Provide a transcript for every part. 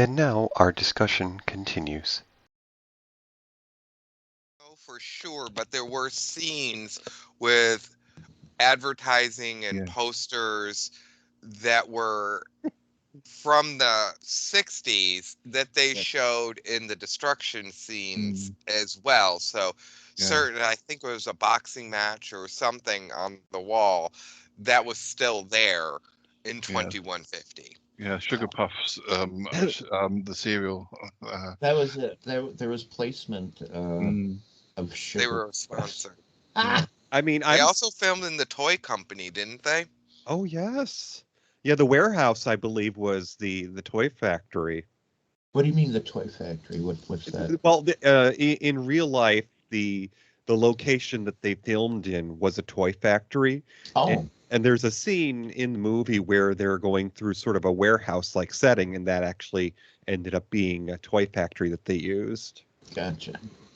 And now our discussion continues. Oh, for sure, but there were scenes with advertising and Yeah. posters that were from the 60s that they Yeah. showed in the destruction scenes Mm, as well. So yeah. certain, I think it was a boxing match or something on the wall that was still there in Yeah. 2150. Yeah. Sugar Puffs. The cereal. That was it. There was placement Mm, of They sugar. were a sponsor. yeah. I mean, They I'm. also filmed in the toy company, didn't they? Oh yes, yeah. The warehouse, I believe, was the toy factory. What do you mean the toy factory? What's that? Well, in real life, the location that they filmed in was a toy factory, and, Oh, and there's a scene in the movie where they're going through sort of a warehouse-like setting, and that actually ended up being a toy factory that they used. gotcha.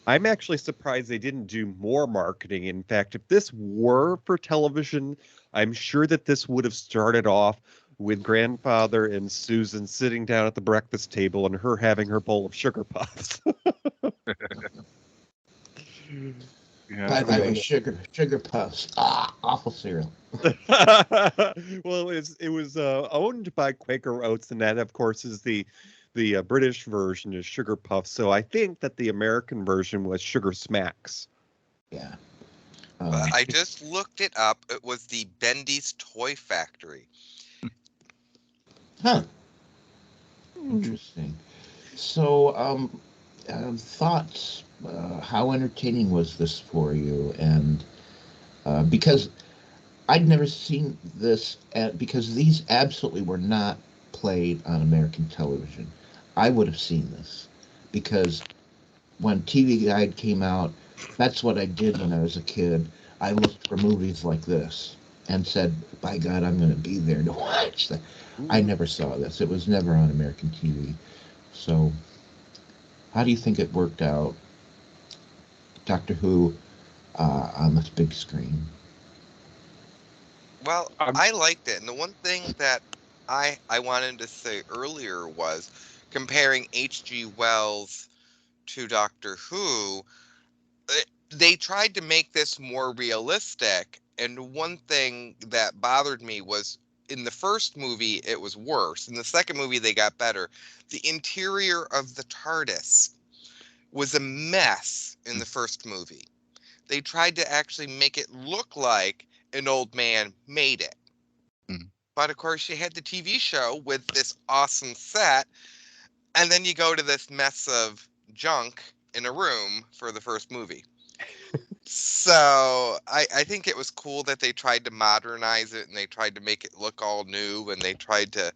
I'm actually surprised they didn't do more marketing. In fact, if this were for television, I'm sure that this would have started off with grandfather and Susan sitting down at the breakfast table and her having her bowl of sugar puffs. Yeah. By I the mean, way, sugar puffs. Awful cereal. Well, it was owned by Quaker Oats, and that, of course, is the British version is Sugar Puffs. So I think that the American version was Sugar Smacks. Yeah. But I just looked it up. It was the Bendy's Toy Factory. Huh. Interesting. So, thoughts. How entertaining was this for you? And because I'd never seen this, because these absolutely were not played on American television. I would have seen this because when TV Guide came out, that's what I did when I was a kid. I looked for movies like this and said, by God, I'm going to be there to watch that. I Ooh. never saw this. It was never on American TV. So, how do you think it worked out, Doctor Who, on this big screen? Well, I'm. I liked it. And the one thing that I wanted to say earlier was comparing H.G. Wells to Doctor Who, they tried to make this more realistic. And one thing that bothered me was in the first movie, it was worse. In the second movie, they got better. The interior of the TARDIS was a mess in the first movie. They tried to actually make it look like an old man made it. Mm, But of course, you had the TV show with this awesome set, and then you go to this mess of junk in a room for the first movie. So I think it was cool that they tried to modernize it and they tried to make it look all new and they tried to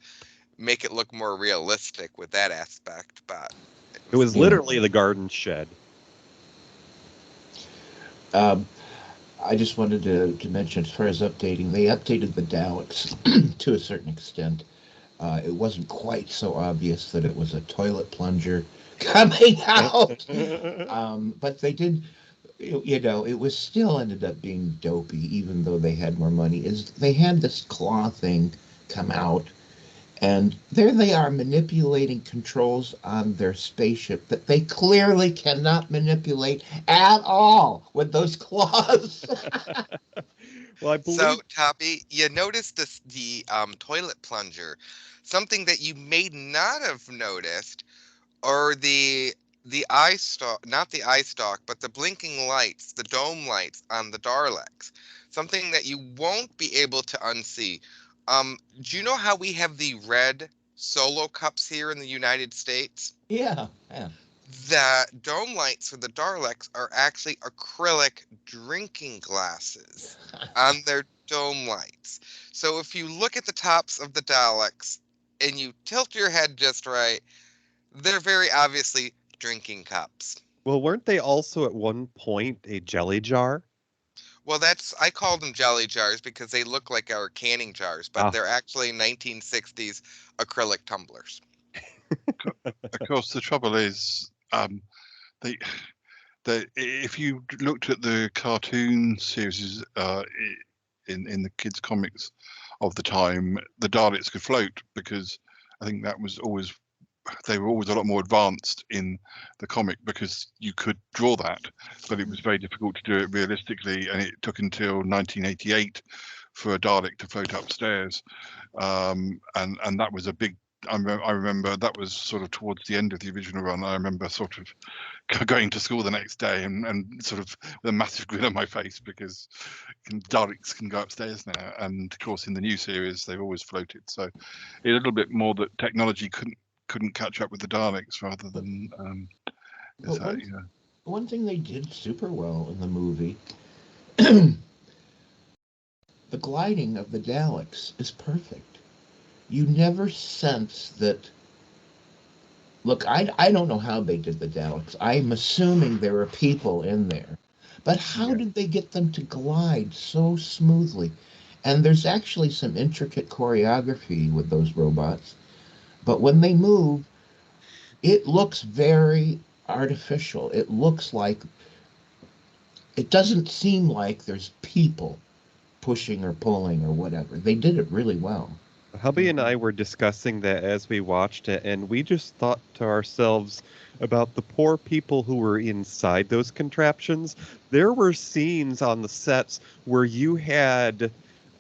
make it look more realistic with that aspect. But it It was was neat. Yeah. literally the garden shed. Um, I just wanted to mention, as far as updating, they updated the Daleks to a certain extent. It wasn't quite so obvious that it was a toilet plunger coming out, but they did. It was still ended up being dopey, even though they had more money. Is they had this claw thing come out, and there they are manipulating controls on their spaceship that they clearly cannot manipulate at all with those claws. Well, I So, believe. Toppy, you noticed the toilet plunger. Something that you may not have noticed are the eye stalk, not the eye stalk, but the blinking lights, the dome lights on the Daleks. Something that you won't be able to unsee. Do you know how we have the red solo cups here in the United States? Yeah, yeah. The dome lights for the Daleks are actually acrylic drinking glasses on their dome lights. So if you look at the tops of the Daleks and you tilt your head just right, they're very obviously drinking cups. Well, weren't they also at one point a jelly jar? Well, I call them jelly jars because they look like our canning jars, but Ah, they're actually 1960s acrylic tumblers. of course, the trouble is, they, if you looked at the cartoon series in the kids' comics of the time, the Daleks could float because I think that was always they were always a lot more advanced in the comic because you could draw that, but it was very difficult to do it realistically, and it took until 1988 for a Dalek to float upstairs, and that was a big. I remember that was sort of towards the end of the original run. I remember sort of going to school the next day and sort of with a massive grin on my face because Daleks can go upstairs now, and of course in the new series they've always floated. So it's a little bit more that technology couldn't catch up with the Daleks rather than. One thing they did super well in the movie, the gliding of the Daleks is perfect. You never sense that. Look, I don't know how they did the Daleks. I'm assuming there are people in there. But how did they get them to glide so smoothly? And there's actually some intricate choreography with those robots. But when they move, it looks very artificial. It looks like, it doesn't seem like there's people pushing or pulling or whatever. They did it really well. Hubby and I were discussing that as we watched it, and we just thought to ourselves about the poor people who were inside those contraptions. There were scenes on the sets where you had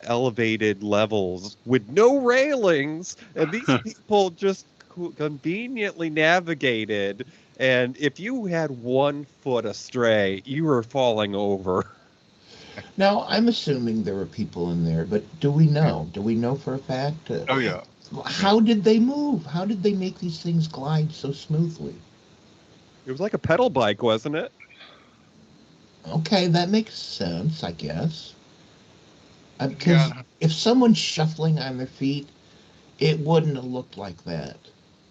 elevated levels with no railings, and these people just conveniently navigated. And if you had 1 foot astray, you were falling over. Now, I'm assuming there were people in there, but do we know? Do we know for a fact? Oh yeah. How did they move? How did they make these things glide so smoothly? It was like a pedal bike, wasn't it? Okay, that makes sense, I guess. Because if someone's shuffling on their feet, it wouldn't have looked like that.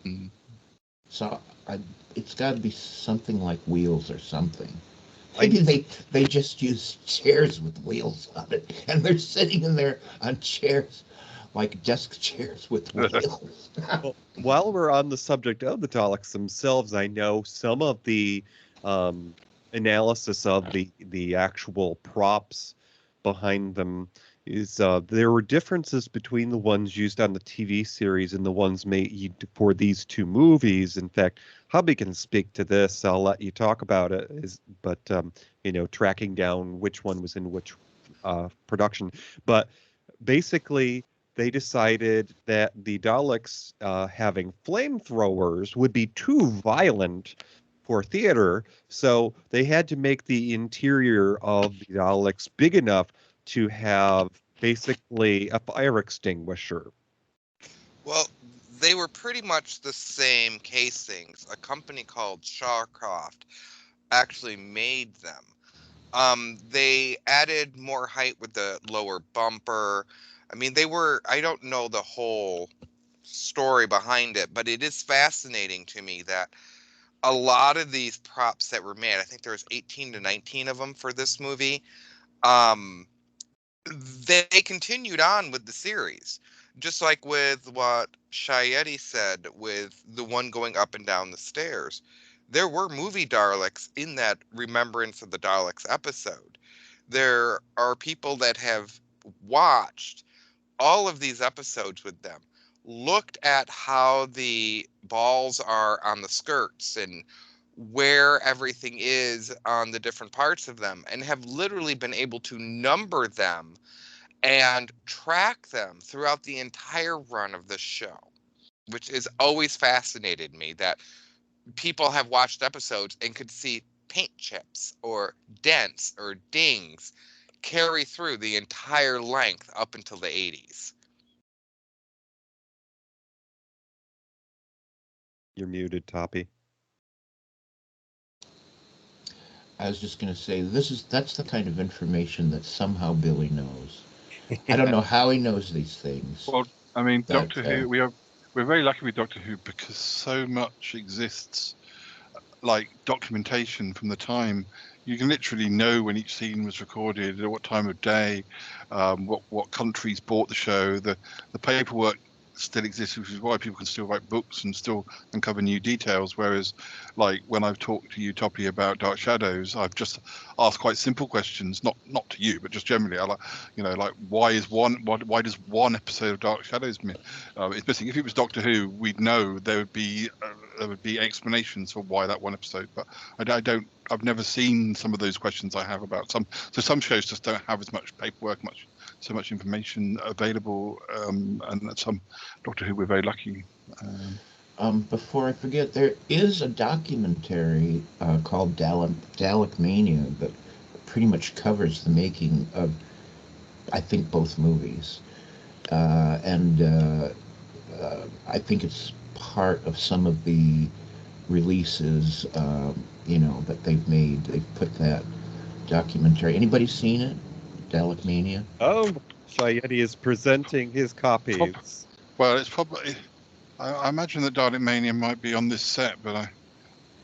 Mm. So it's got to be something like wheels or something. Maybe they just use chairs with wheels on it, and they're sitting in there on chairs, like desk chairs with wheels. Well, while we're on the subject of the Daleks themselves, I know some of the analysis of the actual props behind them is there were differences between the ones used on the TV series and the ones made for these 2 movies. In fact, Hubby can speak to this. I'll let you talk about it. But tracking down which one was in which production. But basically, they decided that the Daleks having flamethrowers would be too violent for theater, so they had to make the interior of the Daleks big enough to have basically a fire extinguisher. Well, they were pretty much the same casings. A company called Shawcroft actually made them. They added more height with the lower bumper. I mean, I don't know the whole story behind it, but it is fascinating to me that a lot of these props that were made, I think there was 18 to 19 of them for this movie, um, they continued on with the series. Just like with what Shayeti said with the one going up and down the stairs. There were movie Daleks in that Remembrance of the Daleks episode. There are people that have watched all of these episodes with them, looked at how the balls are on the skirts and where everything is on the different parts of them, and have literally been able to number them and track them throughout the entire run of the show, which has always fascinated me, that people have watched episodes and could see paint chips or dents or dings carry through the entire length up until the 80s. You're muted, Toppie. I was just going to say that's the kind of information that somehow Billy knows. I don't know how he knows these things. Well, I mean, Doctor Who, we're very lucky with Doctor Who because so much exists, like documentation from the time. You can literally know when each scene was recorded, at what time of day, what countries bought the show. The paperwork still exists, which is why people can still write books and still uncover new details. Whereas, like when I've talked to you, Toppie, about Dark Shadows, I've just asked quite simple questions, not to you, but just generally. I like, like why does one episode of Dark Shadows is missing? If it was Doctor Who, we'd know there would be explanations for why that one episode. But I've never seen some of those questions I have about some. So some shows just don't have as much paperwork, so much information available, and some Doctor Who we're very lucky. Before I forget, there is a documentary called Dalek Mania that pretty much covers the making of, I think, both movies, and I think it's part of some of the releases, that they've made. They've put that documentary. Anybody seen it? Dalek Mania? Oh, Shayeti is presenting his copies. Well, it's probably. I imagine that Dalek Mania might be on this set, but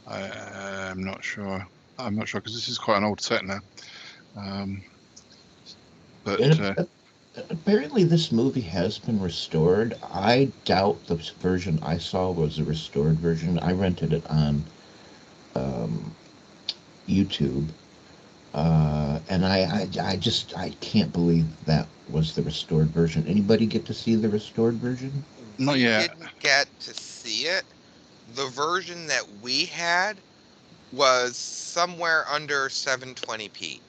I'm not sure. I'm not sure because this is quite an old set now. Apparently this movie has been restored. I doubt the version I saw was a restored version. I rented it on YouTube, and I can't believe that was the restored version. Anybody get to see the restored version? Not yet. Didn't get to see it. The version that we had was somewhere under 720p.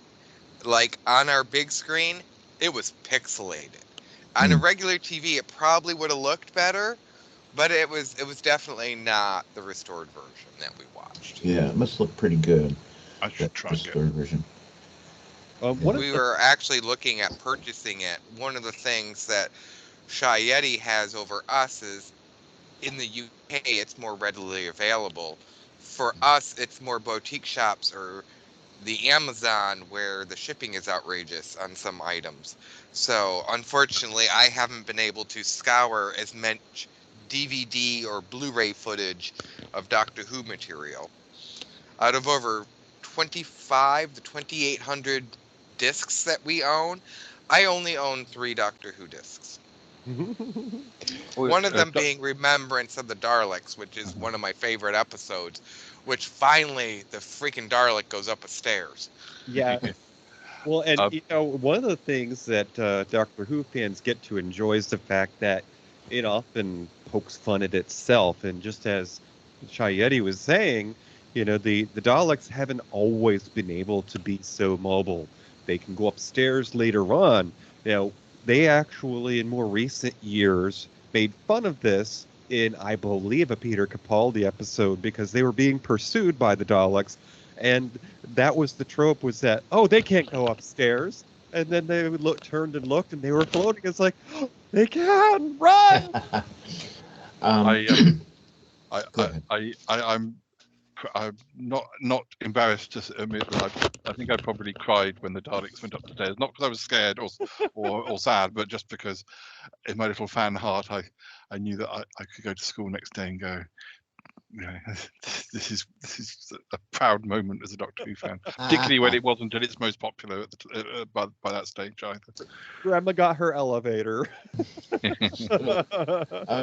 Like on our big screen, it was pixelated. On a regular TV, it probably would have looked better, but it was definitely not the restored version that we watched. Yeah, it must look pretty good. I should try and get restored version. We were actually looking at purchasing it. One of the things that Shayeti has over us is in the UK, it's more readily available. For us, it's more boutique shops or the Amazon where the shipping is outrageous on some items. So unfortunately, I haven't been able to scour as much DVD or Blu-ray footage of Doctor Who material. Out of over 25 to 2,800 discs that we own, I only own 3 Doctor Who discs. One of them being Remembrance of the Daleks, which is one of my favorite episodes, which finally the freaking Dalek goes up the stairs. Yeah. Well, and one of the things that Doctor Who fans get to enjoy is the fact that it often pokes fun at itself. And just as Shayeti was saying, the Daleks haven't always been able to be so mobile. They can go upstairs later on. They actually, in more recent years, made fun of this in, I believe, a Peter Capaldi episode because they were being pursued by the Daleks. And that was the trope, was that, they can't go upstairs. And then they turned and looked, and they were floating. It's like, they can run! I'm not embarrassed to admit that I think I probably cried when the Daleks went up the stairs. Not because I was scared or sad, but just because in my little fan heart, I knew that I could go to school next day and go, this is a proud moment as a Doctor Who fan, particularly when it wasn't at its most popular by that stage either. Grandma got her elevator.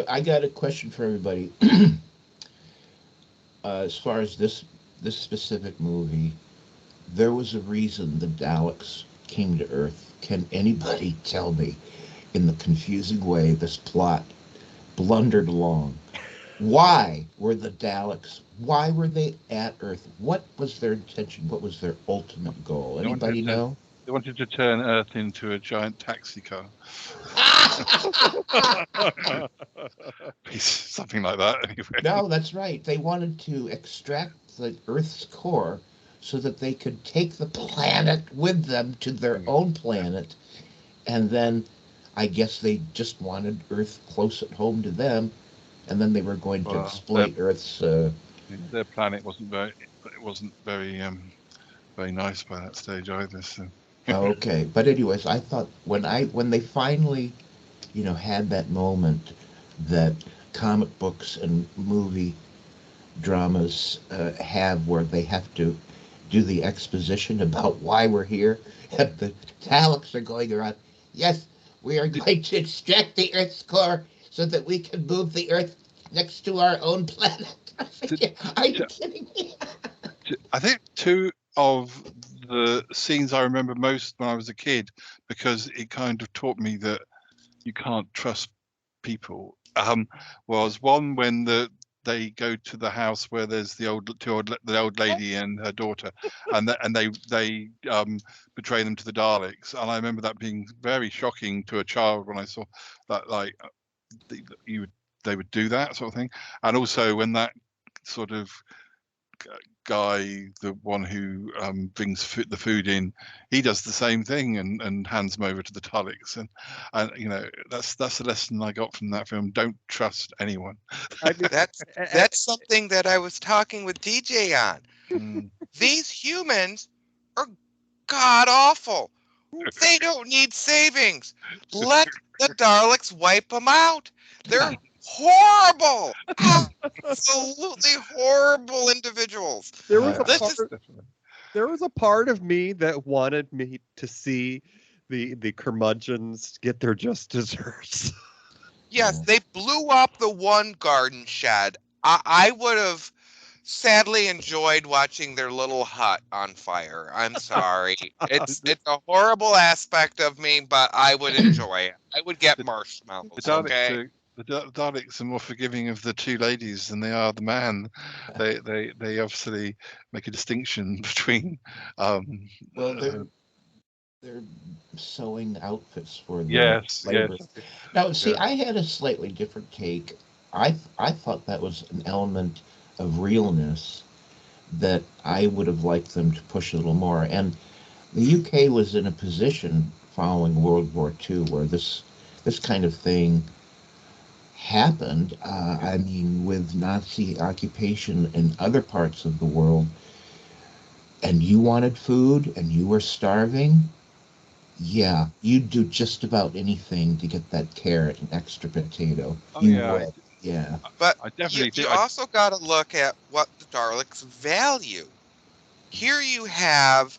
I got a question for everybody. As far as this specific movie, there was a reason the Daleks came to Earth. Can anybody tell me, in the confusing way this plot blundered along, why were the Daleks, why were they at Earth? What was their intention? What was their ultimate goal? Anybody know? They wanted to turn Earth into a giant taxi car. Something like that, anyway. No, that's right. They wanted to extract the Earth's core so that they could take the planet with them to their own planet. And then I guess they just wanted Earth close at home to them. And then they were going to exploit Earth's... Their planet wasn't very nice by that stage either. So. Okay, but anyways, I thought when they finally, had that moment that comic books and movie dramas have, where they have to do the exposition about why we're here, and the Daleks are going around. Yes, we are going to extract the Earth's core so that we can move the Earth next to our own planet. I was thinking, are you kidding me? I think two of the scenes I remember most when I was a kid, because it kind of taught me that you can't trust people, was one when they go to the house where there's the old lady and her daughter, and they betray them to the Daleks. And I remember that being very shocking to a child when I saw that, like, they would do that sort of thing. And also when that sort of guy, the one who brings the food in, he does the same thing and hands them over to the Daleks, and you know, that's the lesson I got from that film. Don't trust anyone. I mean, That's something that I was talking with DJ on. Mm. These humans are god awful. They don't need savings. Let the Daleks wipe them out. They're horrible. Absolutely horrible individuals. there was a This part, is there was a part of me that wanted me to see the curmudgeons get their just desserts. Yes, they blew up the one garden shed. I would have sadly enjoyed watching their little hut on fire. I'm sorry. It's a horrible aspect of me, but I would enjoy it. I would get marshmallows. Okay. The Daleks are more forgiving of the two ladies than they are the man. They obviously make a distinction between. Well, they're sewing outfits for the Yes. labor. Now, see, Yeah. I had a slightly different take. I thought that was an element of realness that I would have liked them to push a little more. And the UK was in a position following World War II where this kind of thing happened. I mean, with Nazi occupation in other parts of the world, and you wanted food and you were starving, yeah, you'd do just about anything to get that carrot and extra potato. Oh, You yeah. would, yeah. But I definitely you think also got to look at what the Daleks value. Here you have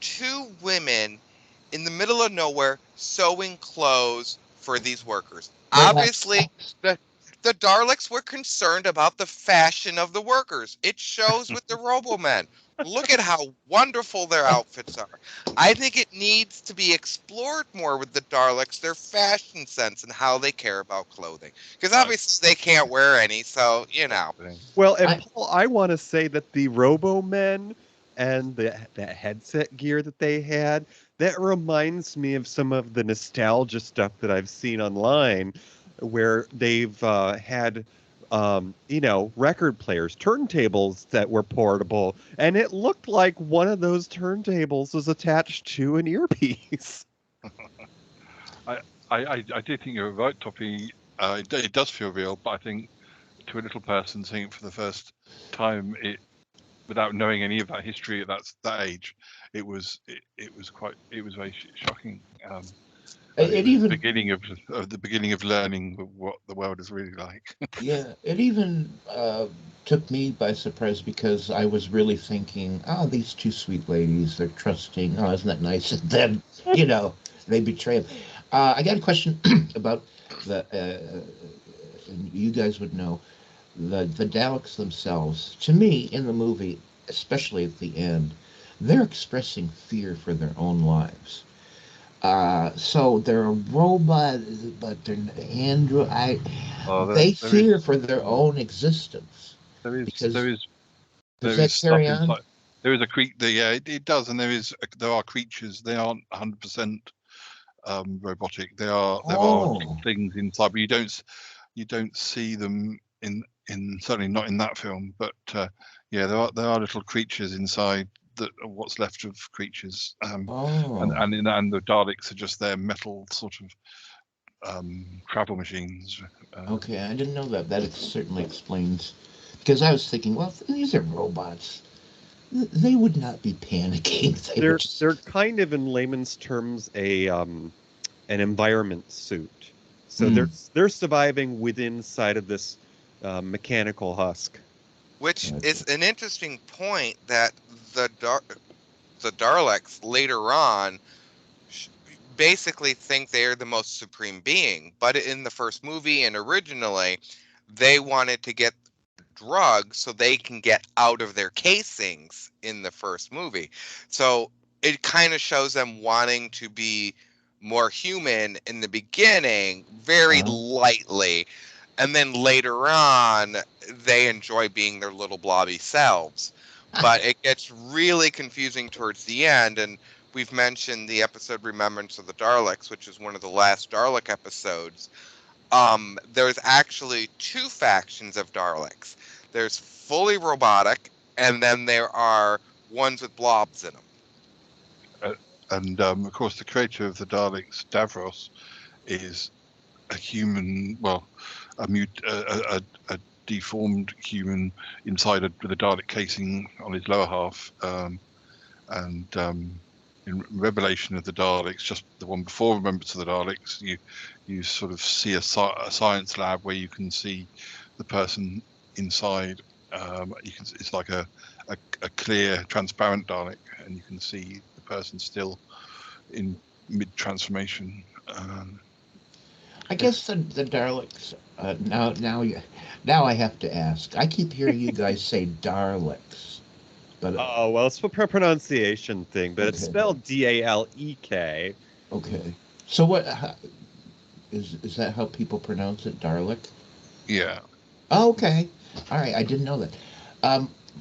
two women in the middle of nowhere sewing clothes for these workers. They have Obviously, sex. the Daleks were concerned about the fashion of the workers. It shows with the Robomen. Look at how wonderful their outfits are. I think it needs to be explored more with the Daleks, their fashion sense and how they care about clothing. Because obviously they can't wear any, so, you know. Well, and Paul, I want to say that the Robo-Men and that headset gear that they had, that reminds me of some of the nostalgia stuff that I've seen online, where they've had, record players, turntables that were portable, and it looked like one of those turntables was attached to an earpiece. I do think you're right, Toppie. It does feel real, but I think to a little person seeing it for the first time, without knowing any of that history at that age, it was very shocking. It was even the beginning of learning what the world is really like. Yeah, it even took me by surprise because I was really thinking, oh, these two sweet ladies, they're trusting. Oh, isn't that nice? And then, they betray him. I got a question about and you guys would know, the Daleks themselves. To me, in the movie, especially at the end, they're expressing fear for their own lives. So they're a robot, but they're android. They fear for their own existence. There Because is does that stuff carry on? inside. There is a yeah, it does, and there are creatures. They aren't 100% robotic. There are things inside, but you don't see them in certainly not in that film. But yeah, there are little creatures inside that are what's left of creatures. And the Daleks are just their metal sort of travel machines. Okay, I didn't know that. That certainly explains. Because I was thinking, well, these are robots. They would not be panicking. They're kind of, in layman's terms, an environment suit. So they're surviving inside of this mechanical husk. Which is an interesting point that the Daleks later on basically think they're the most supreme being. But in the first movie and originally, they wanted to get drugs so they can get out of their casings in the first movie. So it kind of shows them wanting to be more human in the beginning, very lightly. And then later on, they enjoy being their little blobby selves. But it gets really confusing towards the end. And we've mentioned the episode Remembrance of the Daleks, which is one of the last Dalek episodes. There's actually two factions of Daleks. There's fully robotic, and then there are ones with blobs in them. And of course, the creator of the Daleks, Davros, is a human, well, a deformed human inside with a Dalek casing on his lower half. And in Revelation of the Daleks, just the one before Remembrance of the Daleks, you sort of see a science lab where you can see the person inside. It's like a clear, transparent Dalek, and you can see the person still in mid-transformation. I guess the Daleks. Now I have to ask. I keep hearing you guys say Daleks, but Oh, well, it's a pronunciation thing, but it's Okay. spelled Dalek. okay. So what is that? How people pronounce it, Dalek? Yeah. Oh, okay. All right. I didn't know that.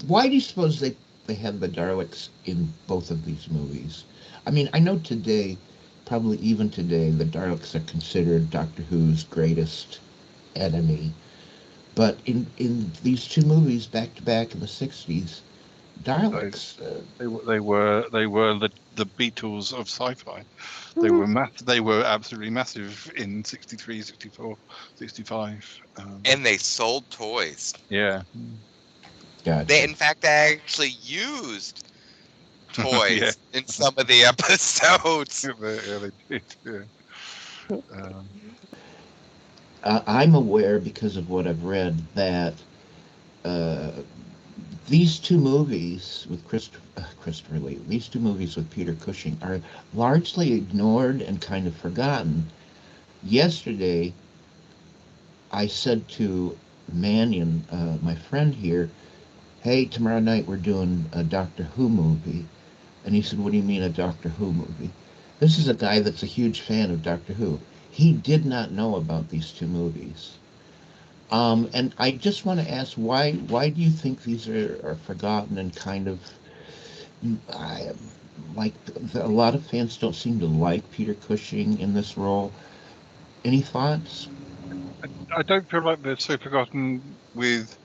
Why do you suppose they have the Daleks in both of these movies? I mean, I know today, probably even today, the Daleks are considered Doctor Who's greatest enemy. But in these two movies, back to back in the '60s, Daleks. They were the Beatles of sci-fi. They were they were absolutely massive in 63, 64, 65. And they sold toys. Yeah. Gotcha. They, in fact, actually used toys Yeah. in some of the episodes. Yeah, they did. Yeah. I'm aware because of what I've read that these two movies with Christopher Lee, these two movies with Peter Cushing are largely ignored and kind of forgotten. Yesterday, I said to Mannion, my friend here, hey, tomorrow night we're doing a Doctor Who movie. And he said, what do you mean a Doctor Who movie? This is a guy that's a huge fan of Doctor Who. He did not know about these two movies. And I just want to ask, why do you think these are forgotten and kind of, like, a lot of fans don't seem to like Peter Cushing in this role? Any thoughts? I don't feel like they're so forgotten with,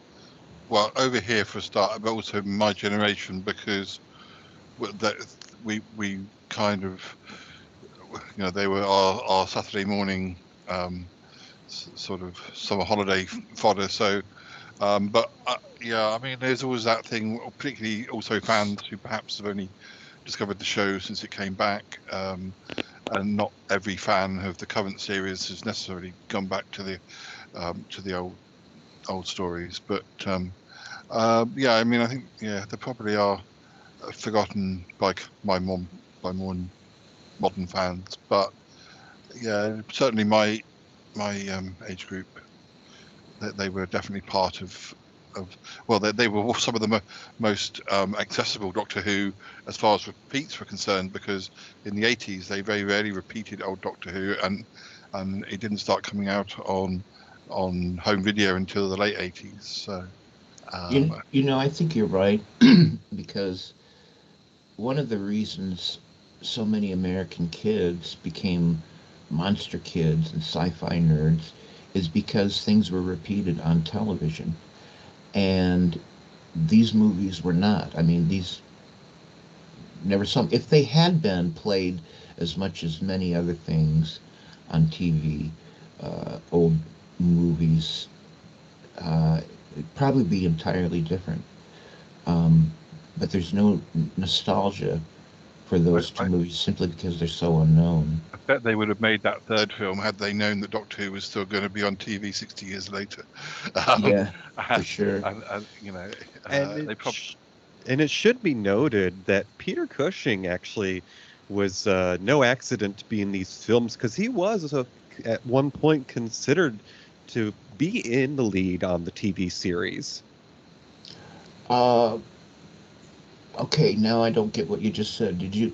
well, over here for a start, but also my generation, because we kind of, they were our Saturday morning sort of summer holiday fodder. So, but yeah, I mean, there's always that thing, particularly also fans who perhaps have only discovered the show since it came back, and not every fan of the current series has necessarily gone back to the old stories. But yeah, I mean, I think they probably are forgotten by more modern fans. But yeah, certainly my age group, they were definitely part of well, they were some of the most accessible Doctor Who as far as repeats were concerned, because in the 80s they very rarely repeated old Doctor Who, and it didn't start coming out on home video until the late 80s. So I think you're right, because one of the reasons so many American kids became monster kids and sci-fi nerds is because things were repeated on television. And these movies were not. I mean, these never some. If they had been played as much as many other things on TV, old movies, it'd probably be entirely different. But there's no nostalgia for those two movies simply because they're so unknown. I bet they would have made that third film had they known that Doctor Who was still going to be on TV 60 years later. Yeah, for sure. And it should be noted that Peter Cushing actually was no accident to be in these films, because he was at one point considered to be in the lead on the TV series. Uh, okay, now I don't get what you just said. Did you?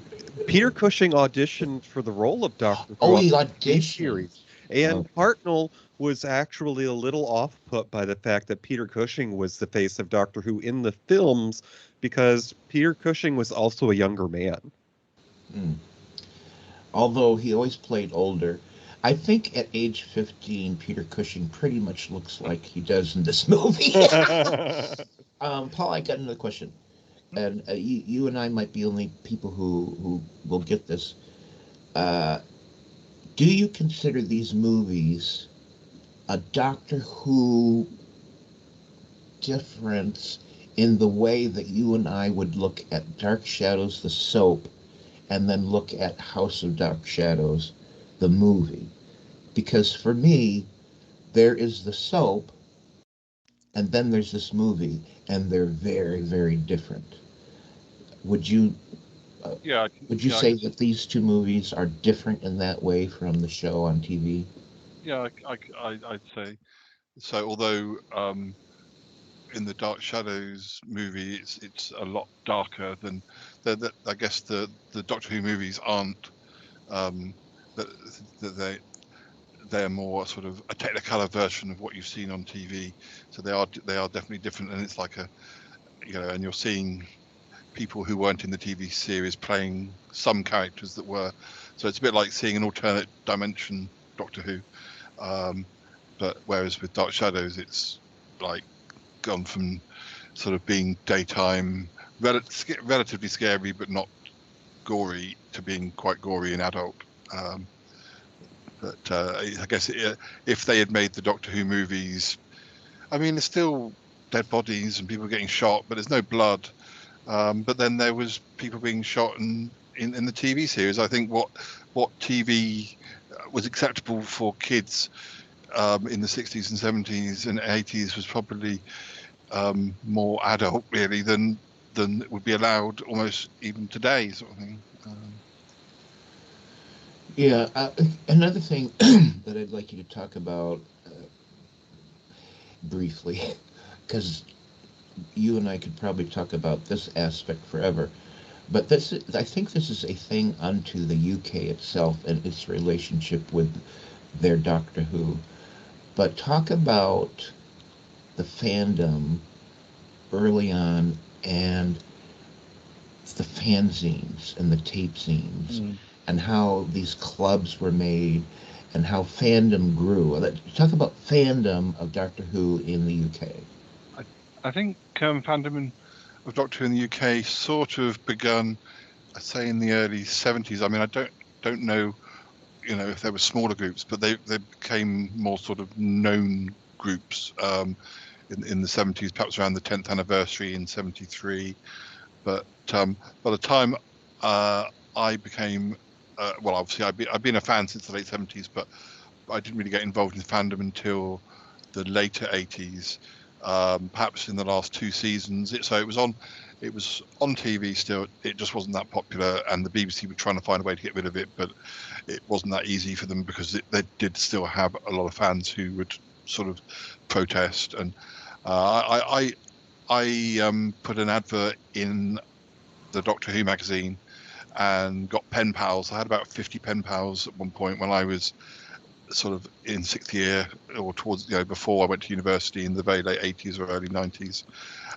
Peter Cushing auditioned for the role of Doctor Who Oh, on he the TV auditioned. series, and Okay. Hartnell was actually a little off-put by the fact that Peter Cushing was the face of Doctor Who in the films, because Peter Cushing was also a younger man. Hmm. Although he always played older. I think at age 15, Peter Cushing pretty much looks like he does in this movie. Paul, I got another question. And you and I might be the only people who will get this. Uh, do you consider these movies a Doctor Who difference in the way that you and I would look at Dark Shadows, the soap, and then look at House of Dark Shadows, the movie? Because for me, there is the soap, and then there's this movie, and they're very, very different. Would you Yeah, would you say that these two movies are different in that way from the show on TV? yeah, I'd say so. Although in the Dark Shadows movie, it's a lot darker than I guess the Doctor Who movies aren't that they're more sort of a Technicolor version of what you've seen on TV. So they are definitely different, and it's like and you're seeing people who weren't in the TV series playing some characters that were. So it's a bit like seeing an alternate dimension Doctor Who. But whereas with Dark Shadows, it's like gone from sort of being daytime, relatively scary but not gory, to being quite gory and adult. But I guess if they had made the Doctor Who movies, I mean, there's still dead bodies and people getting shot, but there's no blood. But then there was people being shot in the TV series. I think what TV was acceptable for kids in the 60s and 70s and 80s was probably more adult, really, than would be allowed almost even today, sort of thing. Yeah, another thing that I'd like you to talk about briefly, because you and I could probably talk about this aspect forever. But I think this is a thing unto the UK itself and its relationship with their Doctor Who. But talk about the fandom early on and the fanzines and the tape zines and how these clubs were made and how fandom grew. Talk about fandom of Doctor Who in the UK. I think fandom of Doctor Who in the UK sort of begun, I'd say, in the early 70s. I mean, I don't know, if there were smaller groups, but they became more sort of known groups in the 70s, perhaps around the 10th anniversary in 73. But by the time I became, well, obviously I've been a fan since the late 70s, but I didn't really get involved in fandom until the later 80s, perhaps in the last two seasons. It was on TV still. It just wasn't that popular, and the BBC were trying to find a way to get rid of it, but it wasn't that easy for them because they did still have a lot of fans who would sort of protest. And I put an advert in the Doctor Who magazine and got pen pals. I had about 50 pen pals at one point when I was sort of in sixth year or towards, before I went to university in the very late 80s or early 90s.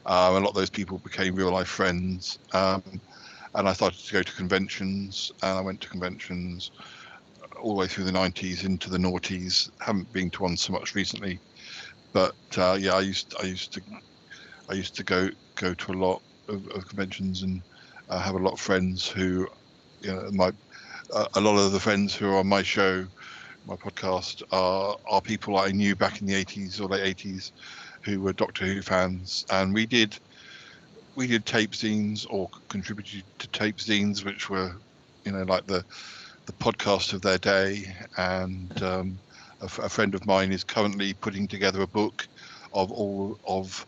A lot of those people became real life friends. And I started to go to conventions, and I went to conventions all the way through the 90s into the noughties. Haven't been to one so much recently, but yeah, I used to go to a lot of conventions and have a lot of friends who, a lot of the friends who are on my show, my podcast, are people I knew back in the 80s or late 80s who were Doctor Who fans, and we did tape zines or contributed to tape zines, which were, like the podcast of their day. And a friend of mine is currently putting together a book of all of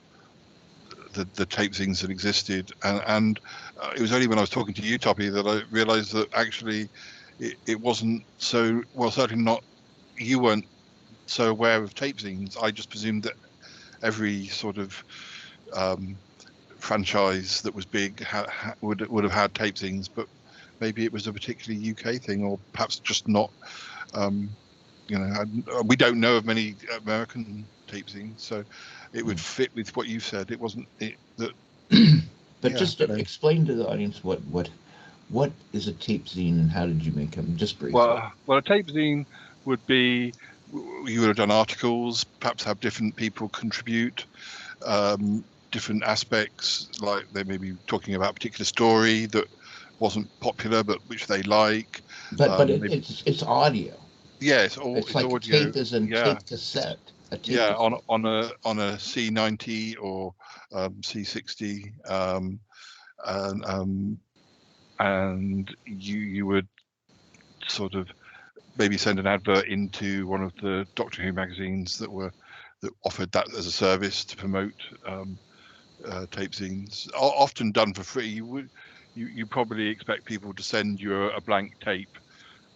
the tape things that existed, and it was only when I was talking to you, Toppie, that I realised that actually it wasn't so well. Certainly not. You weren't so aware of tape zines. I just presumed that every sort of franchise that was big would have had tape zines, but maybe it was a particularly UK thing, or perhaps just not. We don't know of many American tape zines, so it would fit with what you said. It wasn't that. But Yeah, just to explain to the audience what is a tape zine and how did you make them? Just briefly. Well, a tape zine would be, you would have done articles, perhaps have different people contribute different aspects, like they may be talking about a particular story that wasn't popular but which they like. But it's audio. Yeah, it's like audio. Tape is in tape cassette. On a C90 or C60, and you would sort of maybe send an advert into one of the Doctor Who magazines that offered that as a service to promote tape zines, often done for free. You probably expect people to send you a blank tape,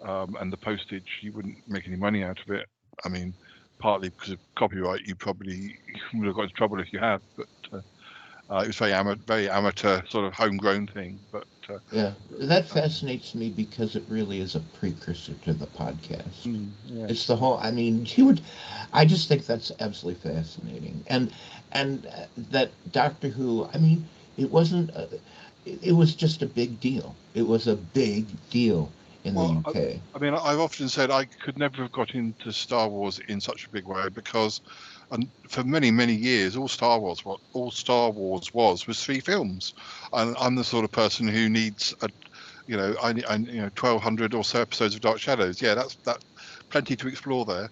and the postage, you wouldn't make any money out of it. I mean, partly because of copyright, you probably would have got into trouble if you had, but it was very amateur, sort of homegrown thing. But yeah, that fascinates me because it really is a precursor to the podcast. It's the whole. I mean, I just think that's absolutely fascinating, and that Doctor Who. I mean, it wasn't. It was just a big deal. It was a big deal in the UK. I mean, I've often said I could never have got into Star Wars in such a big way because, for many, many years, all Star Wars was 3 films, and I'm the sort of person who needs 1,200 or so episodes of Dark Shadows. Yeah, that's plenty to explore there.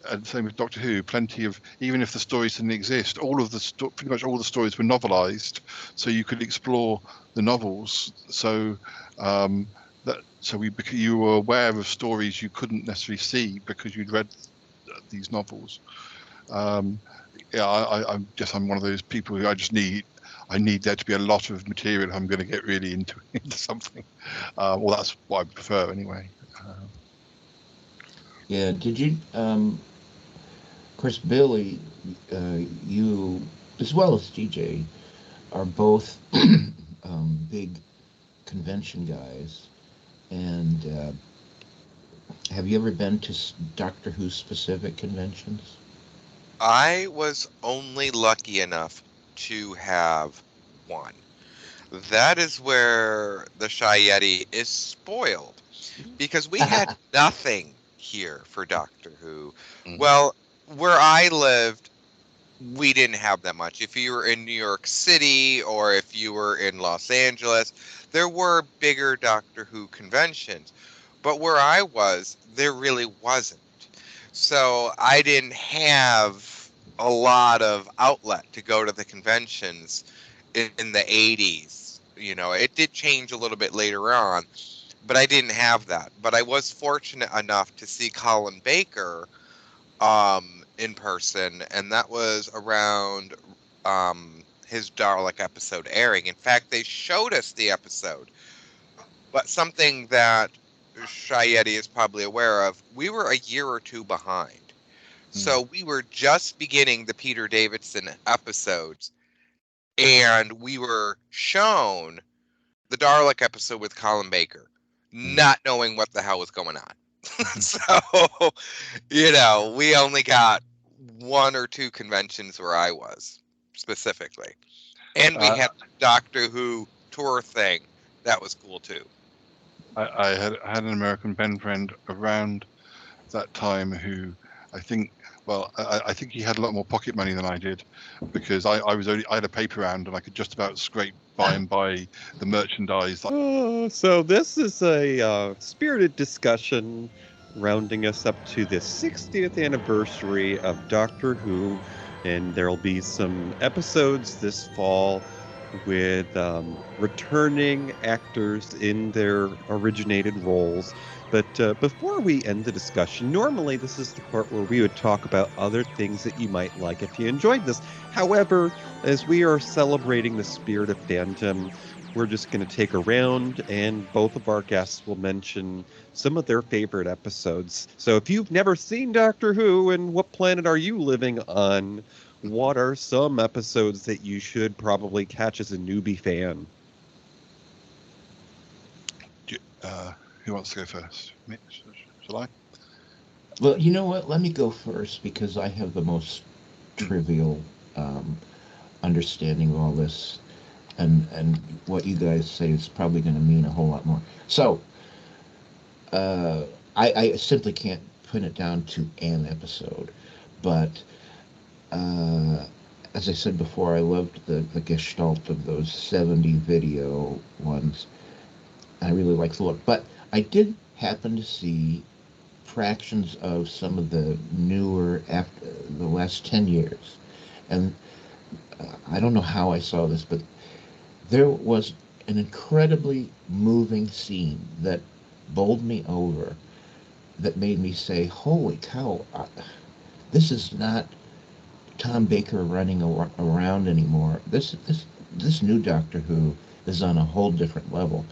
And same with Doctor Who, plenty of, even if the stories didn't exist, pretty much all the stories were novelized, so you could explore the novels. So you were aware of stories you couldn't necessarily see because you'd read these novels. I'm one of those people who I need there to be a lot of material if I'm going to get really into something. Well, that's what I prefer anyway. Yeah, did you, of course, Billy, you, as well as DJ, are both big convention guys. And have you ever been to Doctor Who specific conventions? I was only lucky enough to have one. That is where the Shy Yeti is spoiled, because we had nothing here for Doctor Who. Well, where I lived, we didn't have that much. If you were in New York City or if you were in Los Angeles, there were bigger Doctor Who conventions. But where I was, there really wasn't. So I didn't have a lot of outlet to go to the conventions in the 80s. It did change a little bit later on, but I didn't have that. But I was fortunate enough to see Colin Baker in person, and that was around his Dalek episode airing. In fact, they showed us the episode. But something that Shy Yeti is probably aware of, we were a year or two behind. So we were just beginning the Peter Davidson episodes, and we were shown the Dalek episode with Colin Baker, not knowing what the hell was going on. So, we only got 1 or 2 conventions where I was, specifically. And we had the Doctor Who tour thing. That was cool, too. I had an American pen friend around that time who I think he had a lot more pocket money than I did, because I had a paper round and I could just about scrape by and buy the merchandise. So this is a spirited discussion rounding us up to the 60th anniversary of Doctor Who, and there'll be some episodes this fall with returning actors in their originated roles. But before we end the discussion, normally this is the part where we would talk about other things that you might like if you enjoyed this. However, As we are celebrating the spirit of fandom, we're just going to take a round and both of our guests will mention some of their favorite episodes. So if you've never seen Doctor Who and what planet are you living on, what are some episodes that you should probably catch as a newbie fan? Who wants to go first? Me? Shall I? Well, you know what? Let me go first because I have the most trivial understanding of all this, and what you guys say is probably going to mean a whole lot more. So, uh, I simply can't put it down to an episode, but uh, as I said before, I loved the gestalt of those 70 video ones. I really like the look, but I did happen to see fractions of some of the newer after the last 10 years, and I don't know how I saw this, but there was an incredibly moving scene that bowled me over, that made me say, "Holy cow! This is not Tom Baker running around anymore. This new Doctor Who is on a whole different level."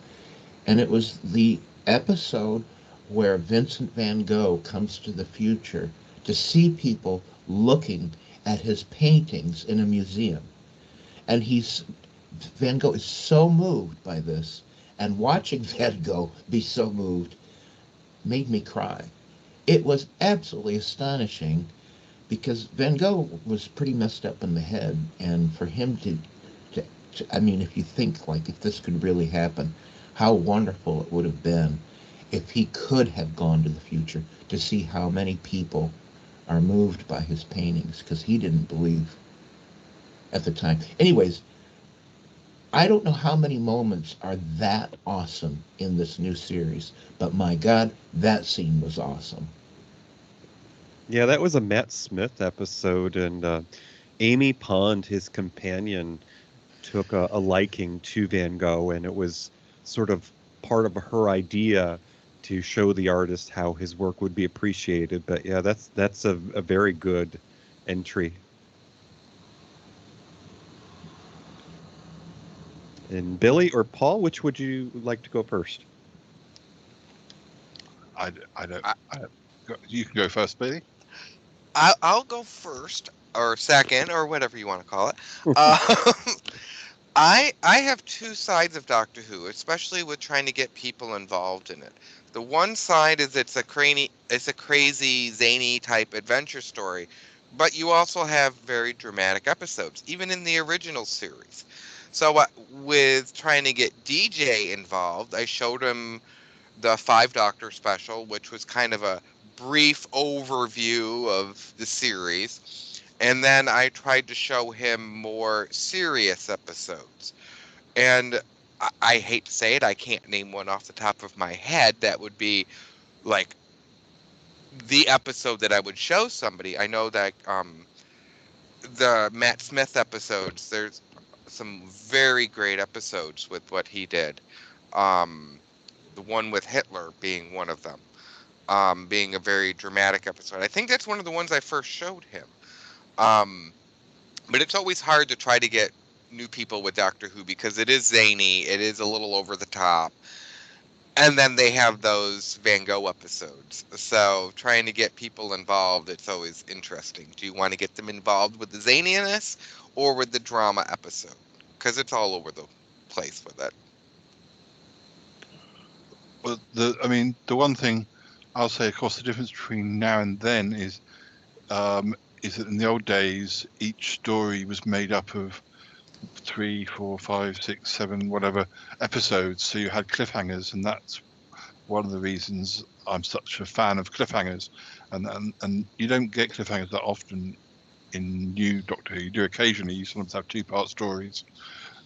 And it was the episode where Vincent Van Gogh comes to the future to see people looking at his paintings in a museum. And Van Gogh is so moved by this, and watching Van Gogh be so moved made me cry. It was absolutely astonishing because Van Gogh was pretty messed up in the head, and for him I mean, if you think like if this could really happen, how wonderful it would have been if he could have gone to the future to see how many people are moved by his paintings because he didn't believe at the time. Anyways, I don't know how many moments are that awesome in this new series, but my God, that scene was awesome. Yeah, that was a Matt Smith episode, and Amy Pond, his companion, took a liking to Van Gogh, and it was sort of part of her idea to show the artist how his work would be appreciated. But yeah, that's a very good entry. And Billy or Paul, which would you like to go first? I don't. You can go first, Billy. I'll go first or second or whatever you want to call it. Um, I have two sides of Doctor Who, especially with trying to get people involved in it. The one side is it's a crazy zany type adventure story, but you also have very dramatic episodes, even in the original series. So with trying to get DJ involved, I showed him the Five Doctor special, which was kind of a brief overview of the series. And then I tried to show him more serious episodes. And I hate to say it, I can't name one off the top of my head that would be like the episode that I would show somebody. I know that the Matt Smith episodes, there's some very great episodes with what he did. Um, the one with Hitler being one of them, being a very dramatic episode. I think that's one of the ones I first showed him. Um, but it's always hard to try to get new people with Doctor Who because it is zany, it is a little over the top. And then they have those Van Gogh episodes. So trying to get people involved, it's always interesting. Do you want to get them involved with the zaniness or with the drama episode? Because it's all over the place with it. Well, the one thing I'll say, of course, the difference between now and then is that in the old days, each story was made up of 3, 4, 5, 6, 7, whatever episodes. So you had cliffhangers, and that's one of the reasons I'm such a fan of cliffhangers. And you don't get cliffhangers that often in new Doctor Who. You do occasionally. You sometimes have 2-part stories,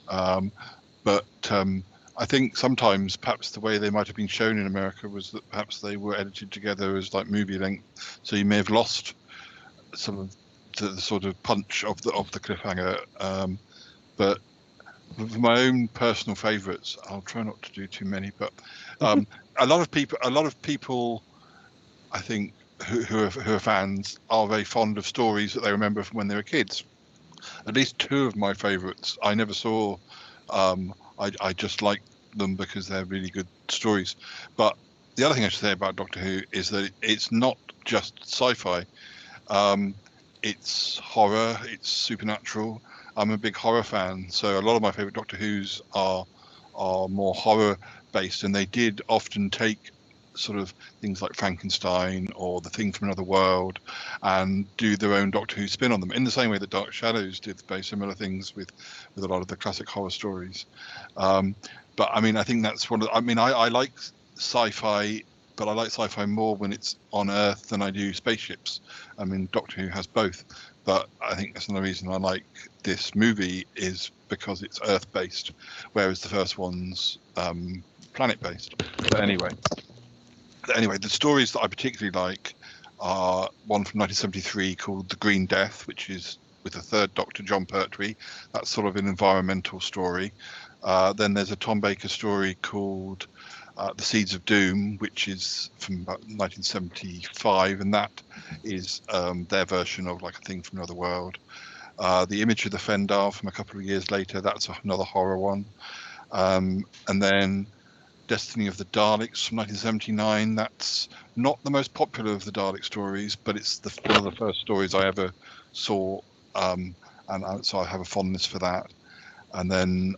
but I think sometimes perhaps the way they might have been shown in America was that perhaps they were edited together as like movie length, so you may have lost some of the sort of punch of the cliffhanger. But for my own personal favourites, I'll try not to do too many. But a lot of people, I think, who are fans are very fond of stories that they remember from when they were kids. at least two of my favourites I never saw. I just like them because they're really good stories. But the other thing I should say about Doctor Who is that it's not just sci-fi. It's horror, it's supernatural. I'm a big horror fan, so a lot of my favourite Doctor Who's are more horror based, and they did often take sort of things like Frankenstein or The Thing from Another World and do their own Doctor Who spin on them, in the same way that Dark Shadows did very similar things with a lot of the classic horror stories. But I mean, I think that's one of I like sci-fi, but I like sci-fi more when it's on Earth than I do spaceships. I mean, Doctor Who has both, but I think that's another reason I like this movie is because it's Earth-based, whereas the first one's planet-based. But anyway, the stories that I particularly like are one from 1973 called The Green Death, which is with the third Doctor, John Pertwee. That's sort of an environmental story. Then there's a Tom Baker story called The Seeds of Doom, which is from about 1975, and that is their version of like A Thing from Another World. The Image of the Fendar from a couple of years later, that's another horror one. And then Destiny of the Daleks from 1979, that's not the most popular of the Dalek stories, but it's one of the first stories I ever saw, and so I have a fondness for that. And then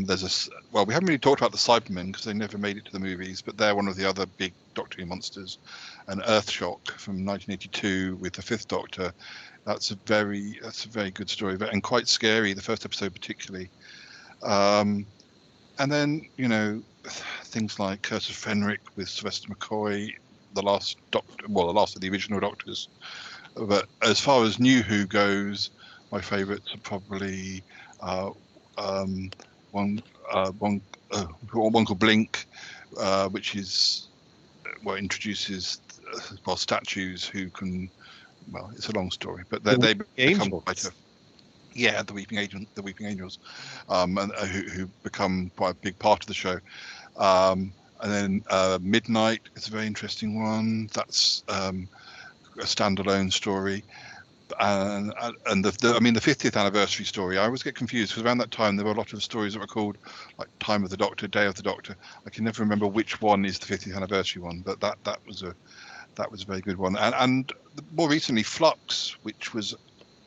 there's we haven't really talked about the Cybermen because they never made it to the movies, but they're one of the other big Doctor Who monsters. And Earthshock from 1982 with the Fifth Doctor, that's a very good story and quite scary. The first episode particularly. And then things like Curse of Fenric with Sylvester McCoy, the last of the original Doctors. But as far as New Who goes, my favourites are probably one called Blink, which is introduces statues who can. Well, it's a long story, but they become quite the Weeping Angels, and who become quite a big part of the show. And then Midnight is a very interesting one. That's a standalone story. And the 50th anniversary story, I always get confused because around that time there were a lot of stories that were called like Time of the Doctor, Day of the Doctor. I can never remember which one is the 50th anniversary one, but that was a very good one. And more recently, Flux, which was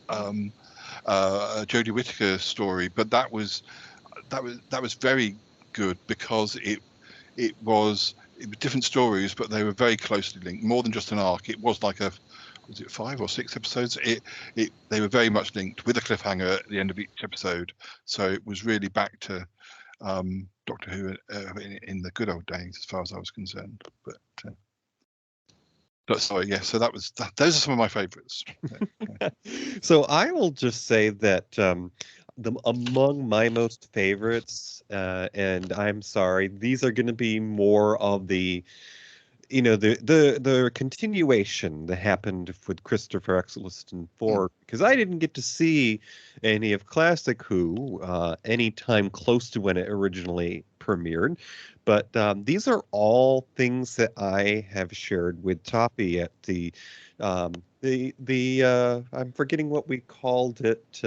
a Jodie Whittaker story, but that was very good because it was different stories, but they were very closely linked, more than just an arc. It was like was it 5 or 6 episodes? They were very much linked with a cliffhanger at the end of each episode. So it was really back to Doctor Who in the good old days, as far as I was concerned. But sorry, yeah. So those are some of my favourites. So I will just say that among my most favorites, and I'm sorry, these are going to be more of the the continuation that happened with Christopher Eccleston 4, because I didn't get to see any of Classic Who any time close to when it originally premiered. But these are all things that I have shared with Toppie at I'm forgetting what we called it,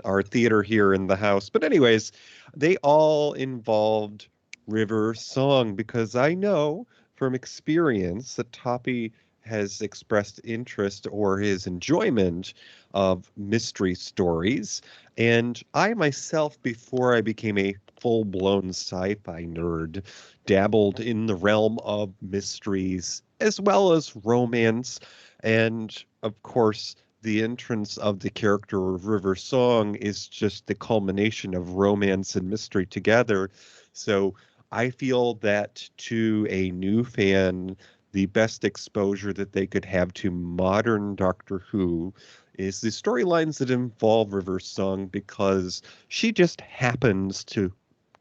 our theater here in the house. But anyways, they all involved River Song, because I know from experience that Toppie has expressed interest or his enjoyment of mystery stories. And I myself, before I became a full-blown sci-fi nerd, dabbled in the realm of mysteries as well as romance. And of course, the entrance of the character of River Song is just the culmination of romance and mystery together. So I feel that to a new fan, the best exposure that they could have to modern Doctor Who is the storylines that involve River Song, because she just happens to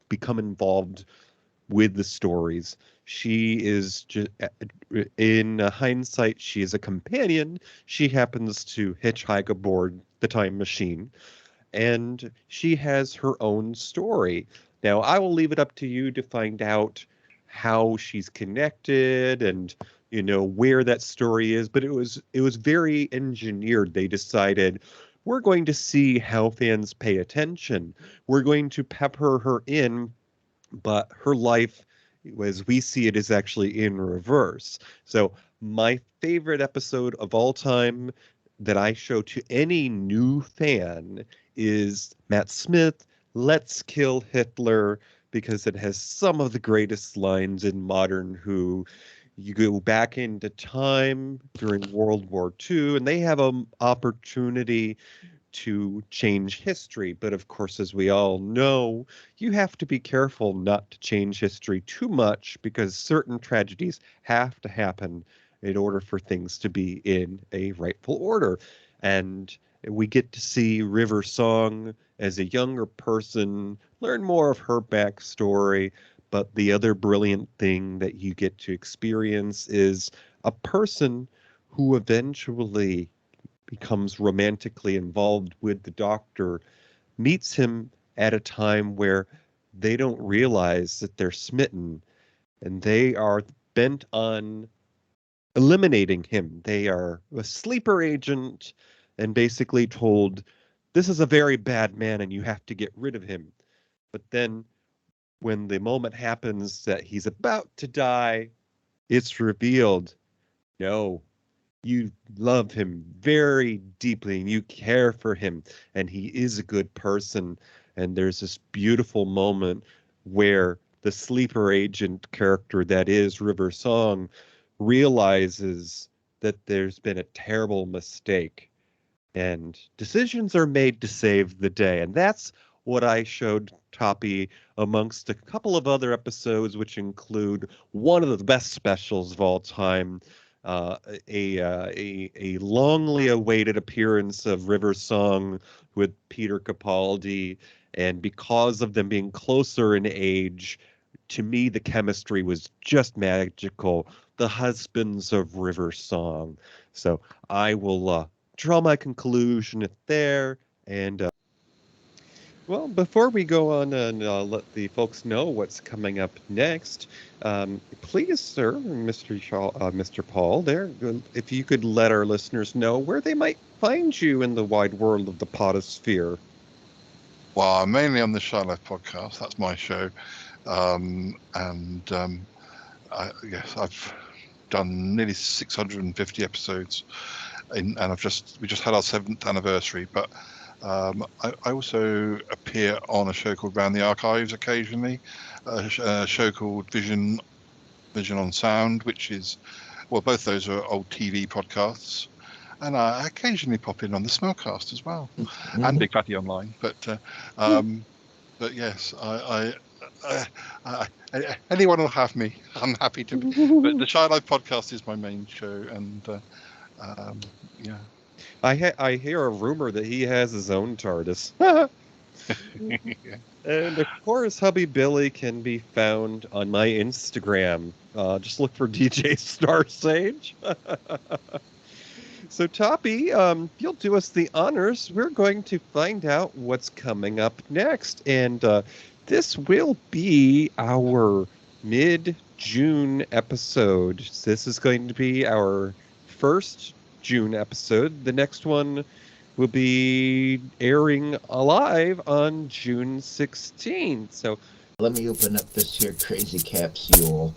become involved with the stories. She is just, in hindsight, she is a companion. She happens to hitchhike aboard the time machine, and she has her own story. Now, I will leave it up to you to find out how she's connected and where that story is, but it was very engineered. They decided we're going to see how fans pay attention. We're going to pepper her in, but her life, as we see it, is actually in reverse. So my favorite episode of all time that I show to any new fan is Matt Smith, Let's Kill Hitler, because it has some of the greatest lines in modern Who. You go back into time during World War II, and they have an opportunity to change history. But of course, as we all know, you have to be careful not to change history too much because certain tragedies have to happen in order for things to be in a rightful order. And we get to see River Song as a younger person, learn more of her backstory. But the other brilliant thing that you get to experience is a person who eventually becomes romantically involved with the Doctor, meets him at a time where they don't realize that they're smitten, and they are bent on eliminating him. They are a sleeper agent and basically told, this is a very bad man and you have to get rid of him. But then when the moment happens that he's about to die, it's revealed, no, you love him very deeply and you care for him and he is a good person. And there's this beautiful moment where the sleeper agent character that is River Song realizes that there's been a terrible mistake and decisions are made to save the day. And that's what I showed Toppie amongst a couple of other episodes, which include one of the best specials of all time, a longly awaited appearance of River Song with Peter Capaldi, and because of them being closer in age, to me the chemistry was just magical. The husbands of River Song. So I will draw my conclusion there, and well, before we go on and let the folks know what's coming up next, please, sir, Mr. Paul, there, if you could let our listeners know where they might find you in the wide world of the potosphere. Well, I'm mainly on the Sci-Fi podcast. That's my show, yes, I've done nearly 650 episodes, and we just had our 7th anniversary, but. I also appear on a show called Round the Archives occasionally, a show called Vision on Sound, which is, well, both those are old TV podcasts, and I occasionally pop in on the Smellcast as well, and Big Fatty Online. But yes, anyone will have me. I'm happy to. But the Shy Life podcast is my main show, and yeah. I hear a rumor that he has his own TARDIS. And of course, Hubby Billy can be found on my Instagram. Just look for DJ Star Sage. So, Toppie, you'll do us the honors. We're going to find out what's coming up next. And this will be our mid-June episode. This is going to be our first June episode. The next one will be airing live on June 16th. So let me open up this here crazy capsule.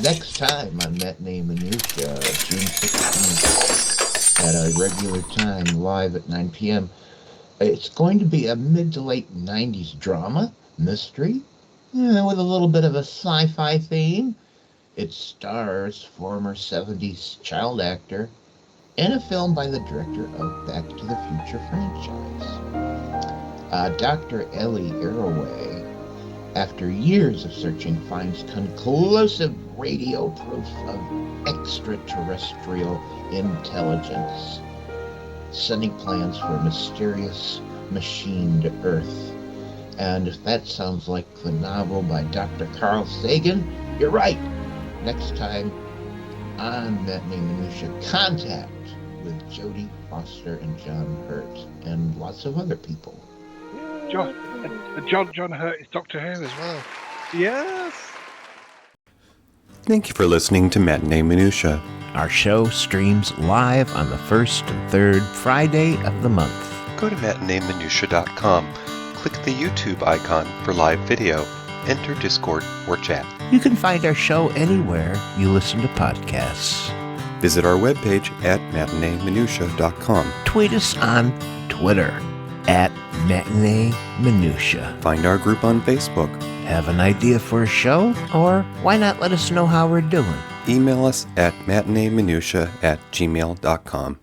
Next time on MatMin Minutia, June 16th at our regular time, live at 9 p.m. It's going to be a mid to late 90s drama, mystery, with a little bit of a sci-fi theme. It stars former 70s child actor in a film by the director of Back to the Future franchise. Dr. Ellie Arroway, after years of searching, finds conclusive radio proof of extraterrestrial intelligence, sending plans for a mysterious machine to Earth. And if that sounds like the novel by Dr. Carl Sagan, you're right. Next time on MatMin Minutia, Contact with Jodie Foster and John Hurt and lots of other people. John Hurt is Dr. Who as well. yes. Thank you for listening to MatMin Minutia. Our show streams live on the first and third Friday of the month. go to matineeminutia.com, click the YouTube icon for live video, enter Discord or chat. You can find our show anywhere you listen to podcasts. Visit our webpage at matineeminutia.com. Tweet us on Twitter at Matinee Minutia. Find our group on Facebook. Have an idea for a show? Or why not let us know how we're doing? Email us at matineeminutia@gmail.com.